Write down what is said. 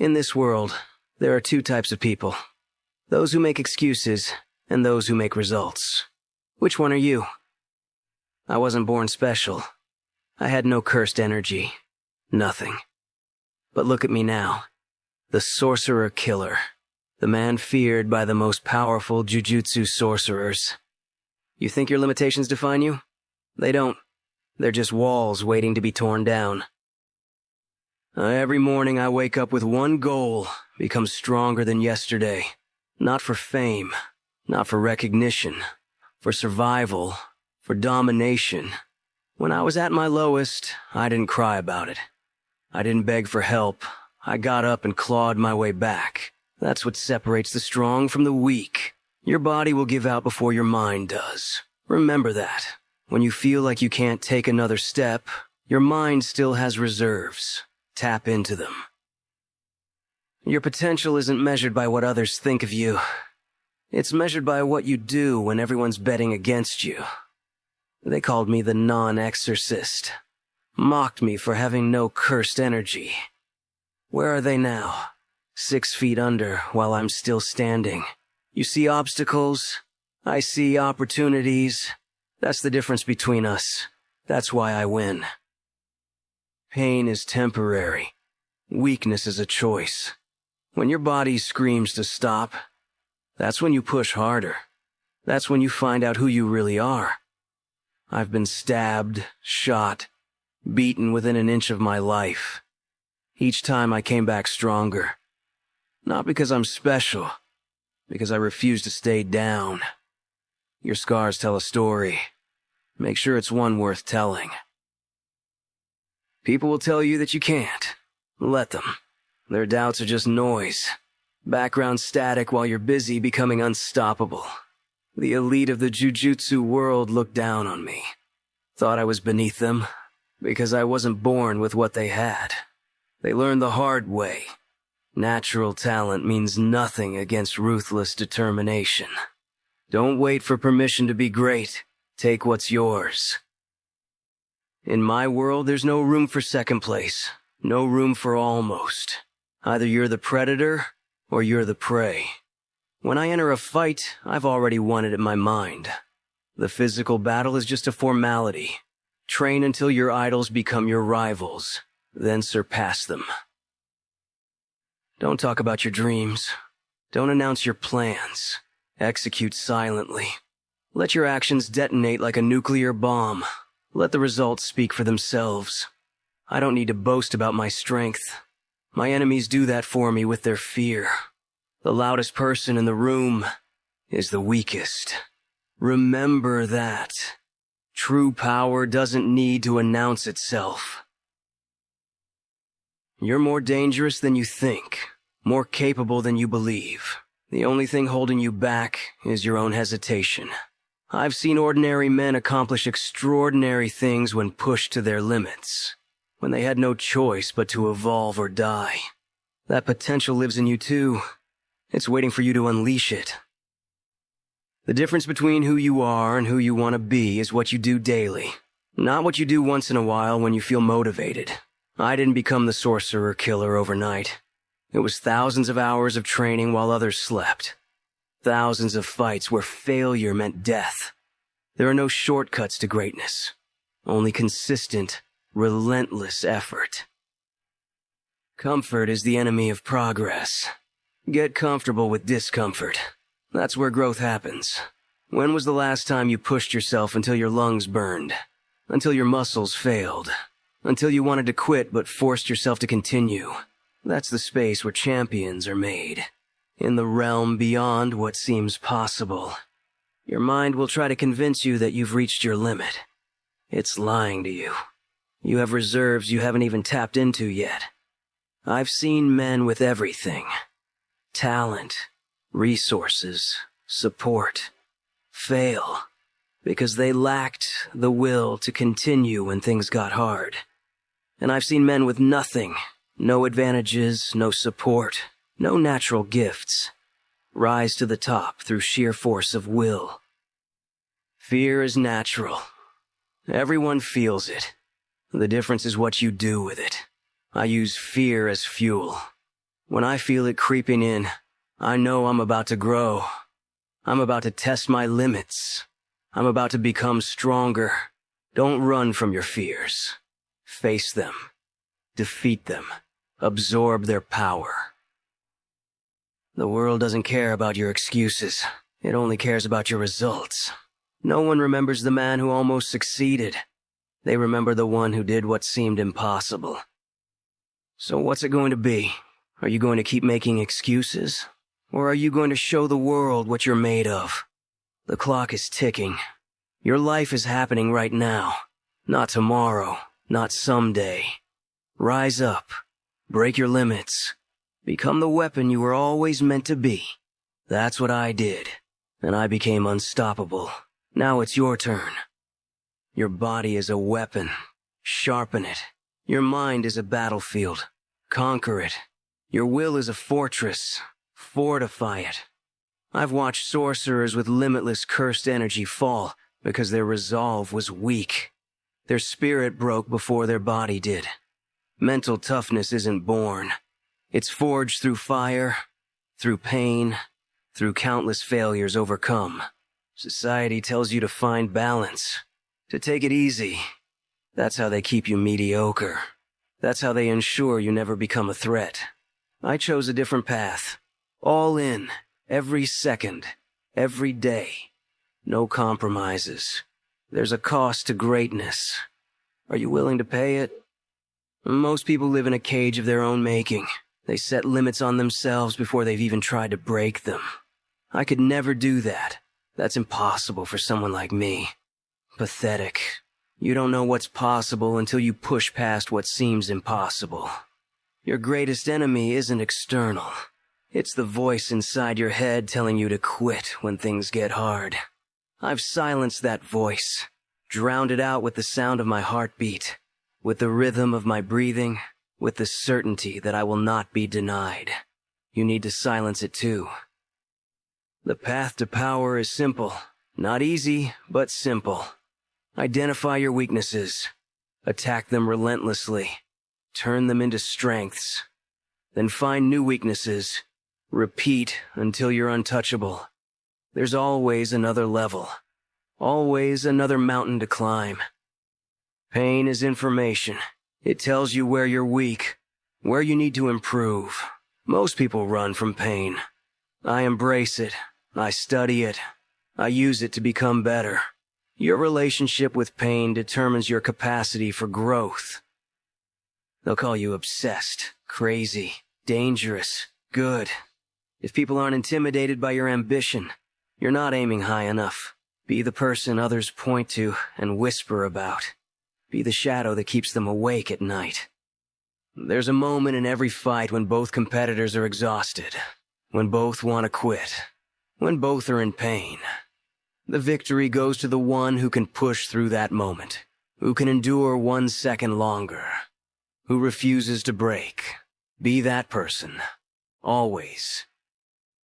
In this world, there are two types of people. Those who make excuses, and those who make results. Which one are you? I wasn't born special. I had no cursed energy. Nothing. But look at me now. The sorcerer killer. The man feared by the most powerful jujutsu sorcerers. You think your limitations define you? They don't. They're just walls waiting to be torn down. Every morning I wake up with one goal, become stronger than yesterday. Not for fame, not for recognition, for survival, for domination. When I was at my lowest, I didn't cry about it. I didn't beg for help. I got up and clawed my way back. That's what separates the strong from the weak. Your body will give out before your mind does. Remember that. When you feel like you can't take another step, your mind still has reserves. Tap into them. Your potential isn't measured by what others think of you. It's measured by what you do when everyone's betting against you. They called me the non-exorcist. Mocked me for having no cursed energy. Where are they now? 6 feet under while I'm still standing. You see obstacles? I see opportunities. That's the difference between us. That's why I win. Pain is temporary. Weakness is a choice. When your body screams to stop, that's when you push harder. That's when you find out who you really are. I've been stabbed, shot, beaten within an inch of my life. Each time I came back stronger. Not because I'm special, because I refuse to stay down. Your scars tell a story. Make sure it's one worth telling. People will tell you that you can't. Let them. Their doubts are just noise. Background static while you're busy becoming unstoppable. The elite of the jujutsu world looked down on me. Thought I was beneath them, because I wasn't born with what they had. They learned the hard way. Natural talent means nothing against ruthless determination. Don't wait for permission to be great. Take what's yours. In my world, there's no room for second place. No room for almost. Either you're the predator, or you're the prey. When I enter a fight, I've already won it in my mind. The physical battle is just a formality. Train until your idols become your rivals, then surpass them. Don't talk about your dreams. Don't announce your plans. Execute silently. Let your actions detonate like a nuclear bomb. Let the results speak for themselves. I don't need to boast about my strength. My enemies do that for me with their fear. The loudest person in the room is the weakest. Remember that. True power doesn't need to announce itself. You're more dangerous than you think, more capable than you believe. The only thing holding you back is your own hesitation. I've seen ordinary men accomplish extraordinary things when pushed to their limits, when they had no choice but to evolve or die. That potential lives in you too. It's waiting for you to unleash it. The difference between who you are and who you want to be is what you do daily, not what you do once in a while when you feel motivated. I didn't become the sorcerer killer overnight. It was thousands of hours of training while others slept. Thousands of fights where failure meant death. There are no shortcuts to greatness. Only consistent, relentless effort. Comfort is the enemy of progress. Get comfortable with discomfort. That's where growth happens. When was the last time you pushed yourself until your lungs burned? Until your muscles failed? Until you wanted to quit but forced yourself to continue? That's the space where champions are made. In the realm beyond what seems possible. Your mind will try to convince you that you've reached your limit. It's lying to you. You have reserves you haven't even tapped into yet. I've seen men with everything. Talent, resources, support, fail, because they lacked the will to continue when things got hard. And I've seen men with nothing, no advantages, no support, no natural gifts, rise to the top through sheer force of will. Fear is natural. Everyone feels it. The difference is what you do with it. I use fear as fuel. When I feel it creeping in, I know I'm about to grow. I'm about to test my limits. I'm about to become stronger. Don't run from your fears. Face them. Defeat them. Absorb their power. The world doesn't care about your excuses. It only cares about your results. No one remembers the man who almost succeeded. They remember the one who did what seemed impossible. So what's it going to be? Are you going to keep making excuses? Or are you going to show the world what you're made of? The clock is ticking. Your life is happening right now. Not tomorrow. Not someday. Rise up. Break your limits. Become the weapon you were always meant to be. That's what I did. And I became unstoppable. Now it's your turn. Your body is a weapon. Sharpen it. Your mind is a battlefield. Conquer it. Your will is a fortress. Fortify it. I've watched sorcerers with limitless cursed energy fall because their resolve was weak. Their spirit broke before their body did. Mental toughness isn't born. It's forged through fire, through pain, through countless failures overcome. Society tells you to find balance, to take it easy. That's how they keep you mediocre. That's how they ensure you never become a threat. I chose a different path. All in, every second, every day. No compromises. There's a cost to greatness. Are you willing to pay it? Most people live in a cage of their own making. They set limits on themselves before they've even tried to break them. I could never do that. That's impossible for someone like me. Pathetic. You don't know what's possible until you push past what seems impossible. Your greatest enemy isn't external. It's the voice inside your head telling you to quit when things get hard. I've silenced that voice, drowned it out with the sound of my heartbeat, with the rhythm of my breathing, with the certainty that I will not be denied. You need to silence it too. The path to power is simple. Not easy, but simple. Identify your weaknesses. Attack them relentlessly. Turn them into strengths. Then find new weaknesses. Repeat until you're untouchable. There's always another level. Always another mountain to climb. Pain is information. It tells you where you're weak, where you need to improve. Most people run from pain. I embrace it. I study it. I use it to become better. Your relationship with pain determines your capacity for growth. They'll call you obsessed, crazy, dangerous, good. If people aren't intimidated by your ambition, you're not aiming high enough. Be the person others point to and whisper about. Be the shadow that keeps them awake at night. There's a moment in every fight when both competitors are exhausted, when both want to quit, when both are in pain. The victory goes to the one who can push through that moment, who can endure 1 second longer, who refuses to break. Be that person. Always.